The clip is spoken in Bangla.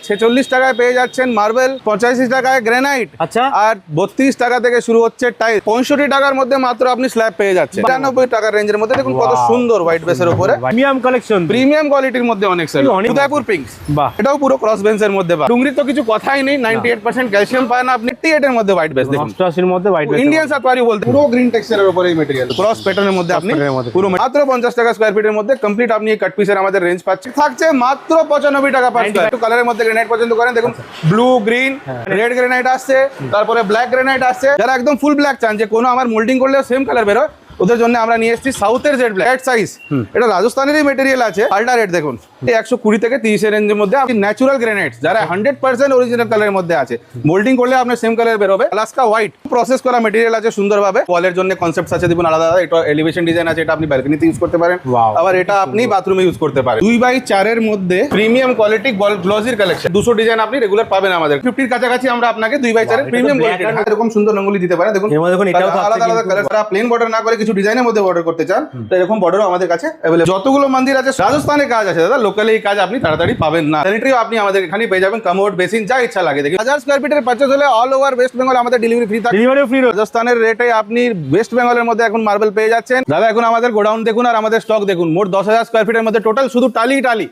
46 টাকায় পেয়ে যাচ্ছেন মার্বেল, 85 টাকায় গ্রানাইট, আচ্ছা, আর 32 টাকা থেকে শুরু হচ্ছে টাইল, 65 টাকার মধ্যে মাত্র আপনি স্ল্যাব পেয়ে যাচ্ছেন। 95 টাকার রেঞ্জের মধ্যে দেখুন কত সুন্দর হোয়াইট বেসের উপরে প্রিমিয়াম কালেকশন, প্রিমিয়াম কোয়ালিটির মধ্যে অনেক সেল। উদয়পুর পিঙ্কস, বাহ, এটাও পুরো ক্রস বেঞ্চের মধ্যে পাবেন। ডুংরির তো কিছু কথাই নেই, 98% ক্যালসিয়াম পায় না আপনি। 88 এর মধ্যে হোয়াইট বেস দেখুন, 88 এর মধ্যে হোয়াইট বেস, ইন্ডিয়ান সাতওয়ারি বলতে পুরো গ্রিন টেক্সচারের উপরে এই ম্যাটেরিয়াল, ক্রস প্যাটার্নের মধ্যে আপনি পুরো মাত্র 50 টাকা স্কয়ার ফিটের মধ্যে কমপ্লিট আপনি এই কাট পিসের আমাদের রেঞ্জ পাচ্ছেন। থাকছে মাত্র 95 টাকা পার স্কয়ার। একটু কালারের মধ্যে গ্রেনাইট পছন্দ করেন, দেখুন ব্লু, গ্রিন, রেড গ্রেনাইট আসছে, তারপরে ব্ল্যাক গ্রেনাইট আসছে। যারা একদম ফুল ব্ল্যাক চান যে কোনো আমার মোল্ডিং করলেও সেম কালার বেরোয়, ওদের জন্য আমরা নিয়ে এসেছি সাউথের জেড ব্ল্যাক সাইজ। এটা রাজস্থানেরই মেটেরিয়াল আছে, আল্ট্রা রেড দেখুন 120 থেকে 30 এর রেঞ্জের মধ্যে আপনি ন্যাচুরাল গ্রেনাইট যারা 100% অরিজিনাল কালারের মধ্যে আছে, মোল্ডিং করলে আপনার সেম কালার বেরোবে। আলাস্কা হোয়াইট প্রসেস করা মেটেরিয়াল আছে সুন্দরভাবে, ওয়ালের জন্য কনসেপ্ট আছে দেখুন আলাদা আলাদা। এটা এলিভেশন ডিজাইন আছে, এটা আপনি ব্যালকনিতে ইউজ করতে পারেন, আবার এটা আপনি বাথরুমে ইউজ করতে পারেন। 2x4 এর মধ্যে প্রিমিয়াম কোয়ালিটি গ্লসির কালেকশন, 200 ডিজাইন আপনি রেগুলার পাবেন আমাদের। 50 এর কাছাকাছি আমরা আপনাকে 2x4 এর প্রিমিয়াম কোয়ালিটি এরকম সুন্দর রঙ্গোলি দিতে পারেন। দেখুন আলাদা আলাদা কালার, যারা প্লেন বর্ডার না করে কিছু ডিজাইনের মধ্যে বর্ডার করতে চান তো এরকম বর্ডারও আমাদের কাছে अवेलेबल। যতগুলো মন্দির আছে রাজস্থানে কাজ আছে দাদা, লোকালি এই কাজ আপনি তাড়াতাড়ি পাবেন না। স্যানিটারিও আপনি আমাদের এখানে পেয়ে যাবেন, কমোড, বেসিন যা ইচ্ছা লাগে। দেখুন 1000 স্কয়ার ফিটের পারচেজ হলে অল ওভার ওয়েস্ট বেঙ্গল আমাদের ডেলিভারি ফ্রি থাকে। Delivery free. রাজস্থানের রেটে আপনি ওয়েস্ট বেঙ্গলের মধ্যে এখন মার্বেল পেয়ে যাচ্ছেন। দাদা এখন আমাদের গোডাউন দেখুন আর আমাদের স্টক দেখুন, মোট 10,000 স্কয়ার ফিটের মধ্যে টোটাল শুধু টালি।